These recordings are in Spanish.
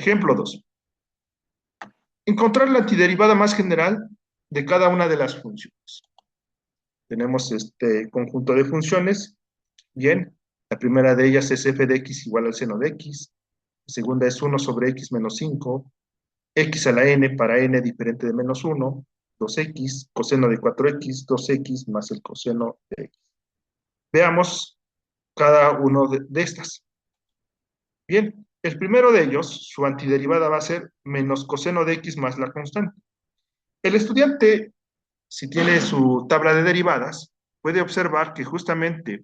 Ejemplo 2. Encontrar la antiderivada más general de cada una de las funciones. Tenemos este conjunto de funciones. Bien, la primera de ellas es f de x igual al seno de x. La segunda es 1 sobre x menos 5. X a la n para n diferente de menos 1. 2x, coseno de 4x, 2x más el coseno de x. Veamos cada uno de estas. Bien, el primero de ellos, su antiderivada va a ser menos coseno de x más la constante. El estudiante, si tiene su tabla de derivadas, puede observar que justamente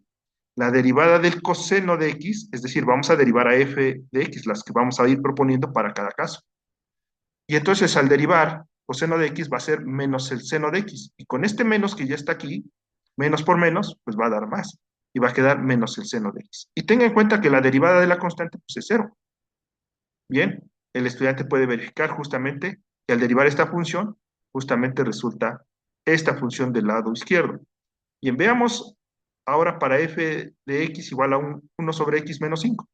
la derivada del coseno de x, es decir, vamos a derivar a f de x, las que vamos a ir proponiendo para cada caso. Y entonces al derivar coseno de x va a ser menos el seno de x. Y con este menos que ya está aquí, menos por menos, pues va a dar más. Y va a quedar menos el seno de x. Y tenga en cuenta que la derivada de la constante pues, es cero. Bien, el estudiante puede verificar justamente que al derivar esta función, justamente resulta esta función del lado izquierdo. Bien, veamos ahora para f de x igual a 1 sobre x menos 5.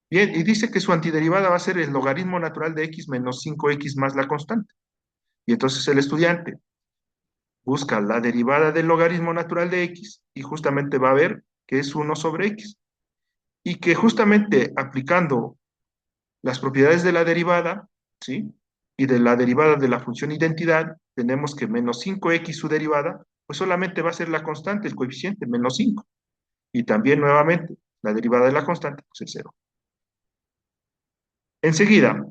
Bien, y dice que su antiderivada va a ser el logaritmo natural de x menos 5x más la constante. Y entonces el estudiante busca la derivada del logaritmo natural de x y justamente va a ver que es 1 sobre x. Y que justamente aplicando las propiedades de la derivada, ¿sí? Y de la derivada de la función identidad, tenemos que menos 5x su derivada, pues solamente va a ser la constante, el coeficiente, menos 5. Y también nuevamente, la derivada de la constante, pues es 0. Enseguida,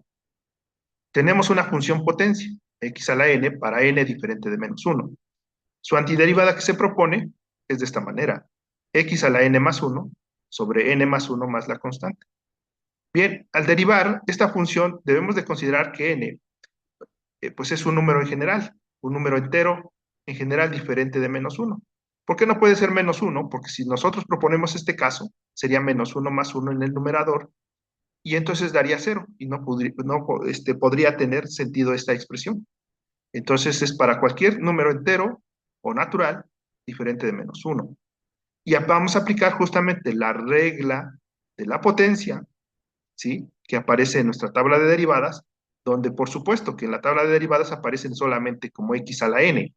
tenemos una función potencia, x a la n para n diferente de menos 1. Su antiderivada que se propone es de esta manera, x a la n más 1 sobre n más 1 más la constante. Bien, al derivar esta función debemos de considerar que n pues es un número en general, un número entero en general diferente de menos 1. ¿Por qué no puede ser menos 1? Porque si nosotros proponemos este caso, sería menos 1 más 1 en el numerador y entonces daría 0 y podría tener sentido esta expresión. Entonces es para cualquier número entero o natural diferente de menos 1. Y vamos a aplicar justamente la regla de la potencia, ¿sí? Que aparece en nuestra tabla de derivadas, donde por supuesto que en la tabla de derivadas aparecen solamente como x a la n.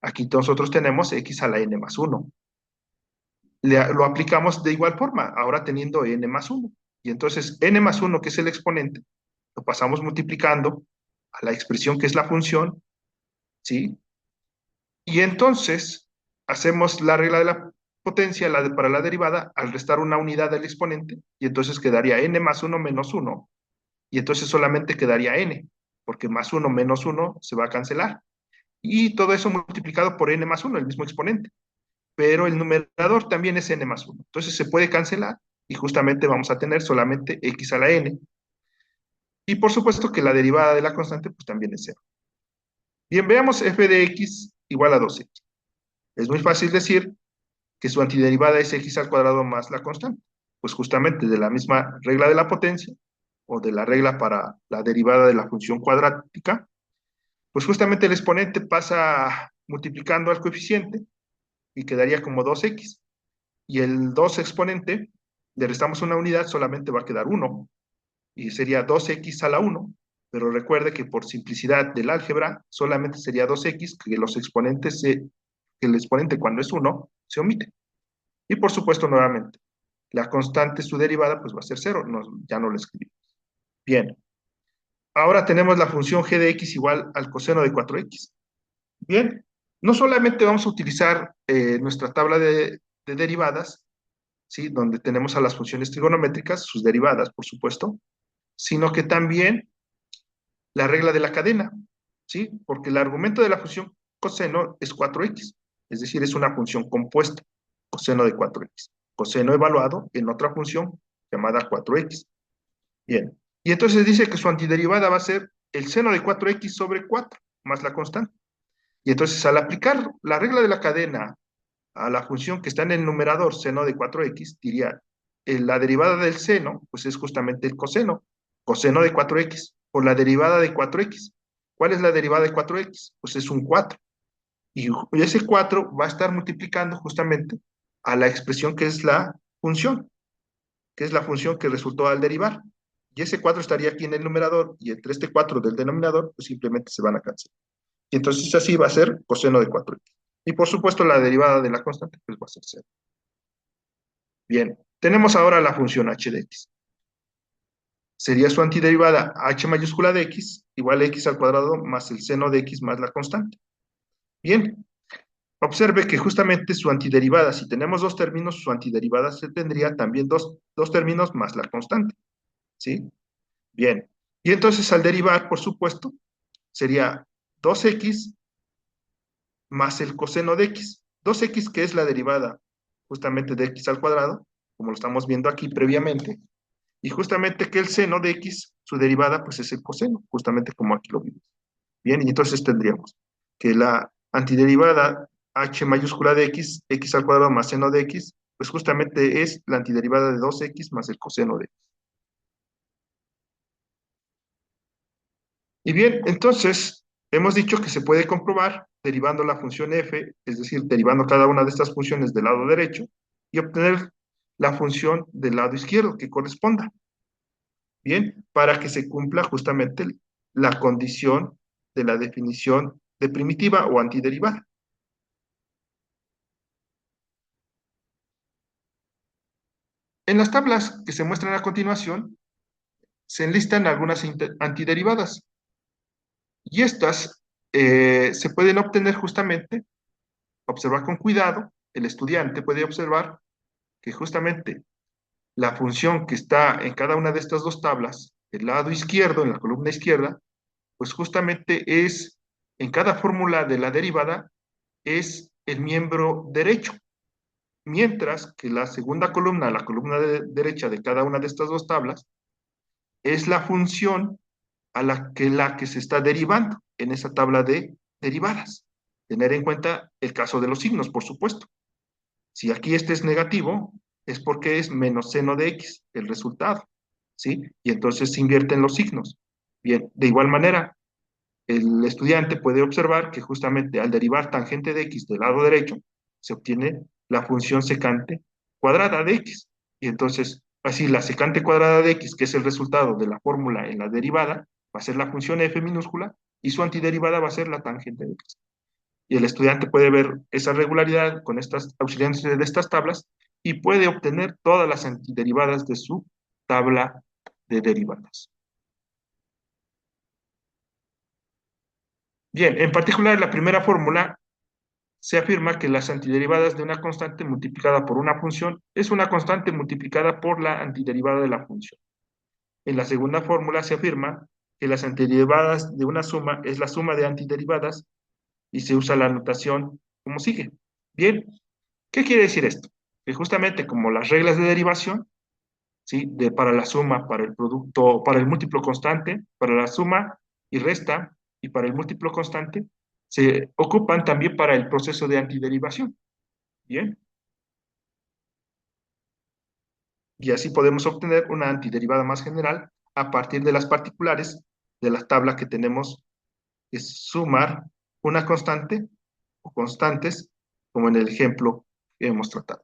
Aquí nosotros tenemos x a la n más 1. Lo aplicamos de igual forma, ahora teniendo n más 1. Y entonces n más 1, que es el exponente, lo pasamos multiplicando a la expresión que es la función, ¿sí? Y entonces hacemos la regla de la potencia para la derivada al restar una unidad del exponente, y entonces quedaría n más 1 menos 1, y entonces solamente quedaría n, porque más 1 menos 1 se va a cancelar. Y todo eso multiplicado por n más 1, el mismo exponente. Pero el numerador también es n más 1. Entonces se puede cancelar y justamente vamos a tener solamente x a la n. Y por supuesto que la derivada de la constante pues también es 0. Bien, veamos f de x igual a 2x. Es muy fácil decir que su antiderivada es x al cuadrado más la constante. Pues justamente de la misma regla de la potencia o de la regla para la derivada de la función cuadrática, pues justamente el exponente pasa multiplicando al coeficiente y quedaría como 2x. Y el 2 exponente, le restamos una unidad, solamente va a quedar 1. Y sería 2x a la 1. Pero recuerde que por simplicidad del álgebra, solamente sería 2x, que que el exponente cuando es 1 se omite. Y por supuesto, nuevamente, la constante, su derivada, pues va a ser 0. Ya no lo escribimos. Bien. Ahora tenemos la función g de x igual al coseno de 4x. Bien, no solamente vamos a utilizar nuestra tabla de derivadas, ¿sí? Donde tenemos a las funciones trigonométricas, sus derivadas, por supuesto, sino que también la regla de la cadena, ¿sí? Porque el argumento de la función coseno es 4x, es decir, es una función compuesta, coseno de 4x, coseno evaluado en otra función llamada 4x. Bien, y entonces dice que su antiderivada va a ser el seno de 4x sobre 4 más la constante. Y entonces al aplicar la regla de la cadena a la función que está en el numerador seno de 4x, diría, la derivada del seno, pues es justamente el coseno, coseno de 4x, por la derivada de 4x. ¿Cuál es la derivada de 4x? Pues es un 4. Y ese 4 va a estar multiplicando justamente a la expresión que es la función que resultó al derivar. y ese 4 estaría aquí en el numerador, y entre este 4 del denominador, pues simplemente se van a cancelar. Y entonces así va a ser coseno de 4x. Y por supuesto la derivada de la constante pues va a ser 0. Bien, tenemos ahora la función h de x. Sería su antiderivada h mayúscula de x igual a x al cuadrado más el seno de x más la constante. Bien, observe que justamente su antiderivada, si tenemos dos términos, su antiderivada se tendría también dos términos más la constante. ¿Sí? Bien. Y entonces al derivar, por supuesto, sería 2x más el coseno de x. 2x que es la derivada justamente de x al cuadrado, como lo estamos viendo aquí previamente, y justamente que el seno de x, su derivada, pues es el coseno, justamente como aquí lo vimos. Bien, y entonces tendríamos que la antiderivada h mayúscula de x, x al cuadrado más seno de x, pues justamente es la antiderivada de 2x más el coseno de x. Y bien, entonces hemos dicho que se puede comprobar derivando la función f, es decir, derivando cada una de estas funciones del lado derecho y obtener la función del lado izquierdo que corresponda. Bien, para que se cumpla justamente la condición de la definición de primitiva o antiderivada. En las tablas que se muestran a continuación, se enlistan algunas antiderivadas y estas se pueden obtener justamente, observar con cuidado, el estudiante puede observar que justamente la función que está en cada una de estas dos tablas, el lado izquierdo, en la columna izquierda, pues justamente es, en cada fórmula de la derivada, es el miembro derecho, mientras que la segunda columna, la columna derecha de cada una de estas dos tablas, es la función a la que se está derivando en esa tabla de derivadas. Tener en cuenta el caso de los signos, por supuesto. Si aquí este es negativo, es porque es menos seno de x el resultado, ¿sí? Y entonces se invierten los signos. Bien, de igual manera, el estudiante puede observar que justamente al derivar tangente de x del lado derecho, se obtiene la función secante cuadrada de x. Y entonces, así la secante cuadrada de x, que es el resultado de la fórmula en la derivada, va a ser la función f minúscula y su antiderivada va a ser la tangente de x. Y el estudiante puede ver esa regularidad con estas auxiliares de estas tablas y puede obtener todas las antiderivadas de su tabla de derivadas. Bien, en particular, la primera fórmula se afirma que las antiderivadas de una constante multiplicada por una función es una constante multiplicada por la antiderivada de la función. En la segunda fórmula se afirma que las antiderivadas de una suma es la suma de antiderivadas y se usa la notación como sigue. Bien, ¿qué quiere decir esto? Que justamente como las reglas de derivación, ¿sí? Para la suma, para el producto, para el múltiplo constante, para la suma y resta, y para el múltiplo constante, se ocupan también para el proceso de antiderivación. Bien, y así podemos obtener una antiderivada más general a partir de las particulares de la tabla que tenemos que sumar una constante o constantes, como en el ejemplo que hemos tratado.